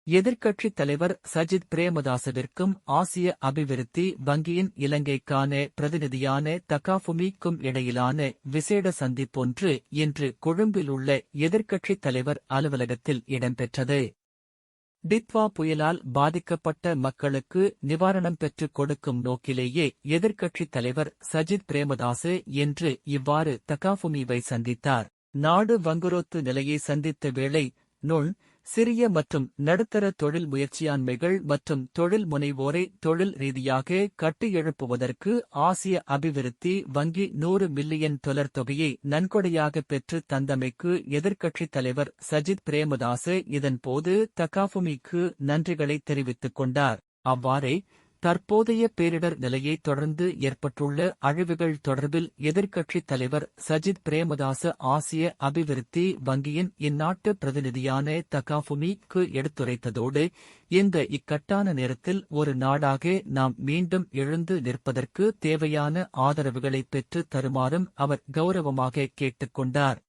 எதிர்க்கட்சித் தலைவர் சஜித் பிரேமதாசவிற்கும் ஆசிய அபிவிருத்தி வங்கியின் இலங்கைக்கான பிரதிநிதியான தகாஃபுமிக்கும் இடையிலான விசேட சந்திப்பொன்று இன்று கொழும்பிலுள்ள எதிர்க்கட்சித் தலைவர் அலுவலகத்தில் இடம்பெற்றது. டித்வா புயலால் பாதிக்கப்பட்ட மக்களுக்கு நிவாரணம் பெற்றுக் கொடுக்கும் நோக்கிலேயே எதிர்க்கட்சித் தலைவர் சஜித் பிரேமதாச இன்று இவ்வாறு தகாஃபுமிவை சந்தித்தார். நாடு வங்குரோத்து நிலையை சந்தித்த வேளை நுண், சிறிய மற்றும் நடுத்தர தொழில் முயற்சியாண்மைகள் மற்றும் தொழில் முனைவோரை தொழில் ரீதியாக கட்டியெழுப்புவதற்கு ஆசிய அபிவிருத்தி வங்கி 100 மில்லியன் டொலர் தொகையை நன்கொடையாக பெற்று தந்தமைக்கு எதிர்க்கட்சித் தலைவர் சஜித் பிரேமதாச இதன்போது தகாஃபுமிக்கு நன்றிகளை தெரிவித்துக் கொண்டார். அவ்வாறே தற்போதைய பேரிடர் நிலையை தொடர்ந்து ஏற்பட்டுள்ள அழிவுகள் தொடர்பில் எதிர்க்கட்சித் தலைவர் சஜித் பிரேமதாச ஆசிய அபிவிருத்தி வங்கியின் இந்நாட்டு பிரதிநிதியான தகாஃபுமிக்கு எடுத்துரைத்ததோடு இந்த இக்கட்டான நேரத்தில் ஒரு நாடாக நாம் மீண்டும் எழுந்து நிற்பதற்கு தேவையான ஆதரவுகளை பெற்று தருமாறும் அவர் கௌரவமாக கேட்டுக் கொண்டார்.